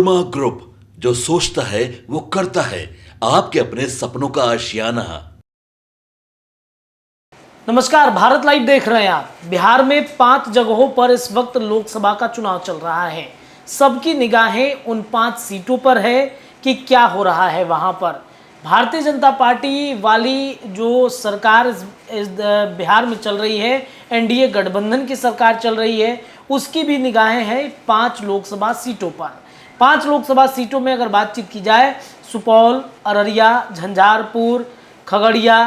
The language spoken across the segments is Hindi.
वर्मा ग्रुप, जो सोचता है वो करता है। आपके अपने सपनों का आशियाना। नमस्कार, भारत लाइव देख रहे हैं आप। बिहार में 5 जगहों पर इस वक्त लोकसभा का चुनाव चल रहा है। सबकी निगाहें उन 5 सीटों पर है कि क्या हो रहा है वहां पर। भारतीय जनता पार्टी वाली जो सरकार इस बिहार में चल रही है, एनडीए गठबंधन की सरकार चल रही है, उसकी भी निगाहें हैं 5 लोकसभा सीटों पर। 5 लोकसभा सीटों में अगर बातचीत की जाए, सुपौल, अररिया, झंझारपुर, खगड़िया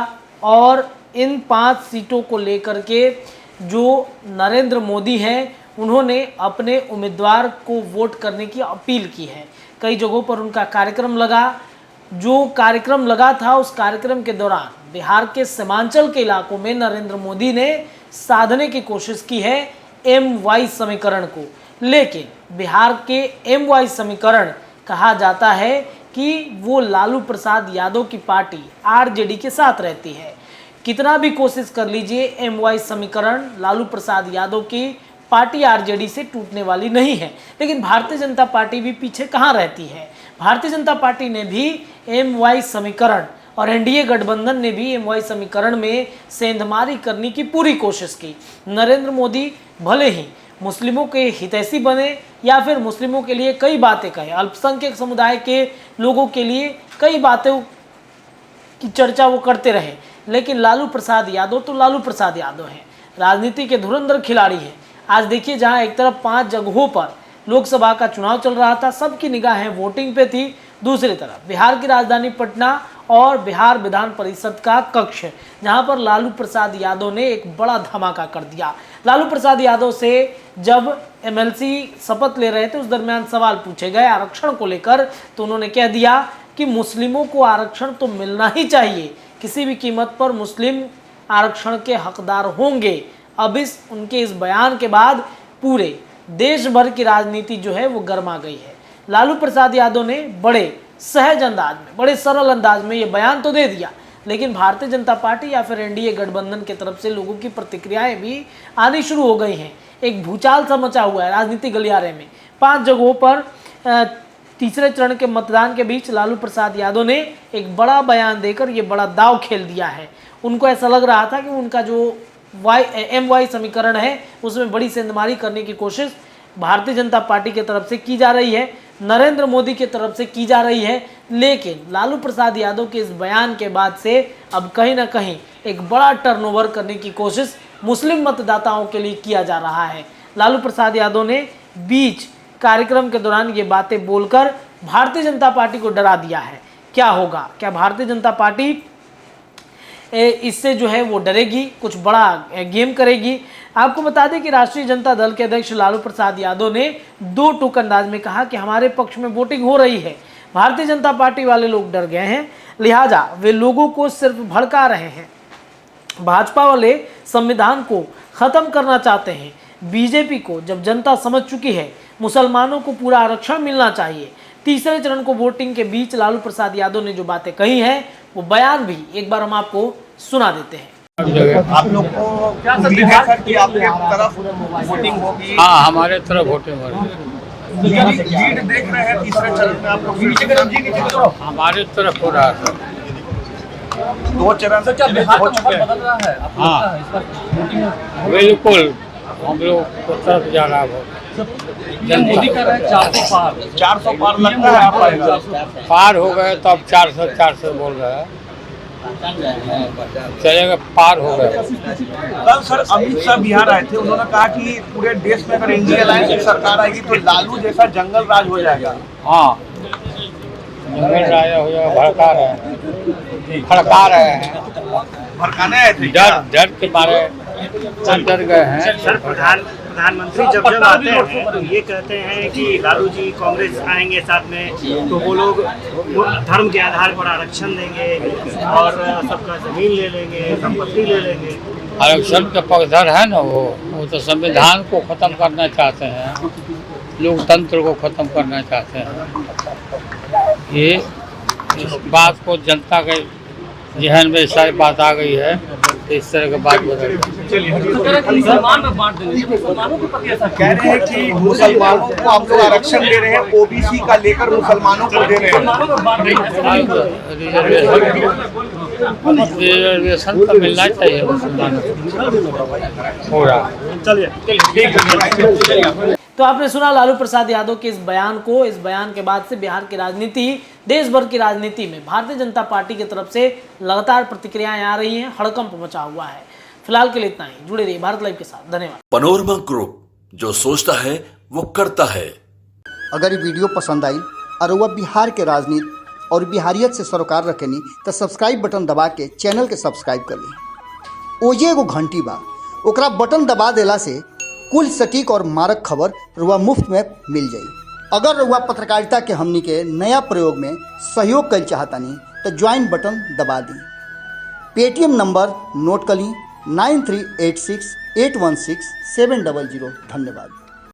और इन 5 सीटों को लेकर के जो नरेंद्र मोदी हैं, उन्होंने अपने उम्मीदवार को वोट करने की अपील की है। कई जगहों पर उनका कार्यक्रम लगा। जो कार्यक्रम लगा था, उस कार्यक्रम के दौरान बिहार के सीमांचल के इलाकों में नरेंद्र मोदी ने साधने की कोशिश की है MY समीकरण को। लेकिन बिहार के MY समीकरण कहा जाता है कि वो लालू प्रसाद यादव की पार्टी RJD के साथ रहती है। कितना भी कोशिश कर लीजिए, MY समीकरण लालू प्रसाद यादव की पार्टी RJD से टूटने वाली नहीं है। लेकिन भारतीय जनता पार्टी भी पीछे कहाँ रहती है। भारतीय जनता पार्टी ने भी MY समीकरण और एनडीए गठबंधन ने भी MY समीकरण में सेंधमारी करने की पूरी कोशिश की। नरेंद्र मोदी भले ही मुस्लिमों के हितैषी बने या फिर मुस्लिमों के लिए कई बातें कहें, अल्पसंख्यक समुदाय के लोगों के लिए कई बातें की चर्चा वो करते रहे, लेकिन लालू प्रसाद यादव तो लालू प्रसाद यादव हैं, राजनीति के धुरंधर खिलाड़ी हैं। आज देखिए, जहां एक तरफ 5 जगहों पर लोकसभा का चुनाव चल रहा था, सबकी निगाहें वोटिंग पे थी। दूसरी तरफ बिहार की राजधानी पटना और बिहार विधान परिषद का कक्ष, जहां पर लालू प्रसाद यादव ने एक बड़ा धमाका कर दिया। लालू प्रसाद यादव से जब MLC शपथ ले रहे थे, उस दरमियान सवाल पूछे गए आरक्षण को लेकर, तो उन्होंने कह दिया कि मुस्लिमों को आरक्षण तो मिलना ही चाहिए, किसी भी कीमत पर मुस्लिम आरक्षण के हकदार होंगे। अब उनके इस बयान के बाद पूरे देश भर की राजनीति जो है वो गर्मा गई है। लालू प्रसाद यादव ने बड़े सहज अंदाज में, बड़े सरल अंदाज में ये बयान तो दे दिया, लेकिन भारतीय जनता पार्टी या फिर एनडीए गठबंधन की तरफ से लोगों की प्रतिक्रियाएं भी आनी शुरू हो गई हैं। एक भूचाल सा मचा हुआ है राजनीतिक गलियारे में। 5 जगहों पर तीसरे चरण के मतदान के बीच लालू प्रसाद यादव ने एक बड़ा बयान देकर ये बड़ा दाव खेल दिया है। उनको ऐसा लग रहा था कि उनका जो MY समीकरण है, उसमें बड़ी सेंधमारी करने की कोशिश भारतीय जनता पार्टी की तरफ से की जा रही है, नरेंद्र मोदी की तरफ से की जा रही है। लेकिन लालू प्रसाद यादव के इस बयान के बाद से अब कहीं ना कहीं एक बड़ा टर्नओवर करने की कोशिश मुस्लिम मतदाताओं के लिए किया जा रहा है। लालू प्रसाद यादव ने बीच कार्यक्रम के दौरान ये बातें बोलकर भारतीय जनता पार्टी को डरा दिया है। क्या होगा? क्या भारतीय जनता पार्टी इससे जो है वो डरेगी, कुछ बड़ा गेम करेगी? आपको बता दें कि राष्ट्रीय जनता दल के अध्यक्ष लालू प्रसाद यादव ने 2 टूक अंदाज में कहा कि हमारे पक्ष में वोटिंग हो रही है, भारतीय जनता पार्टी वाले लोग डर गए हैं, लिहाजा वे लोगों को सिर्फ भड़का रहे हैं। भाजपा वाले संविधान को खत्म करना चाहते हैं। बीजेपी को जब जनता समझ चुकी है, मुसलमानों को पूरा आरक्षण मिलना चाहिए। तीसरे चरण को वोटिंग के बीच लालू प्रसाद यादव ने जो बातें कही हैं, वो बयान भी एक बार हम आपको सुना देते हैं। आप लोग को क्या उम्मीद है सर कि आपके तरफ वोटिंग होगी? हाँ, हमारे तरफ वोटिंग होगी। लीड देख रहे हैं तीसरे चरण में आप लोग? हमारे तरफ हो रहा है। 2 चरण से हो चुके हैं। हाँ, बिल्कुल हम लोग को तरफ जा रहा है। मोदी कर रहे हैं 400 पार लगता है आप आएगा? पार हो गए तो अब 400 बोल रहे हैं, चलेगा, पार हो गए। कल सर अमित शाह बिहार आए थे, उन्होंने कहा कि पूरे देश में अगर एनडीए अलायंस की सरकार आएगी तो लालू जैसा जंगल राज हो जाएगा। हाँ, जंगल राज हो जाएगा। भड़का रहे हैं, भड़का रहे हैं, भड़काने आए थे। डर के मारे डर गए हैं। सर, प्रधानमंत्री जब आते हैं तो ये कहते हैं कि लालू जी कांग्रेस आएंगे साथ में, तो वो लोग धर्म के आधार पर आरक्षण देंगे और सबका जमीन ले लेंगे, संपत्ति ले लेंगे। आरक्षण के पक्षधर है ना वो तो संविधान को खत्म करना चाहते हैं, लोकतंत्र को खत्म करना चाहते हैं। ये इस बात को जनता के जहन में सारी बात आ गई है इस तरह का बात बदल कह रहे हैं कि मुसलमानों को आप लोग आरक्षण दे रहे हैं, ओबीसी का लेकर मुसलमानों को दे रहे हैं। रिजर्वेशन तो मिलना चाहिए मुसलमानों को। हो रहा तो आपने सुना लालू प्रसाद यादव के इस बयान को। इस बयान के बाद से बिहार की राजनीति, देश भर की राजनीति में भारतीय जनता पार्टी की तरफ से लगातार प्रतिक्रियाएं आ रही हैं, हड़कंप मचा हुआ है। फिलहाल के लिए इतना ही। जुड़े रहिए भारत लाइव के साथ। धन्यवाद। पनोरमा ग्रुप, जो सोचता है वो करता है। अगर ये वीडियो पसंद आई और वह बिहार के राजनीति और बिहारियत से सरोकार रखेनी तो सब्सक्राइब बटन दबा के चैनल के सब्सक्राइब कर ली। ओजे एगो घंटी बा, ओकरा बटन दबा देला से कुल सटीक और मारक खबर रुआ मुफ्त में मिल जाई। अगर रुआ पत्रकारिता के हमनी के नया प्रयोग में सहयोग कर चाहतानी तो ज्वाइन बटन दबा दी। पेटीएम नंबर नोट कर ली 9386816700। धन्यवाद।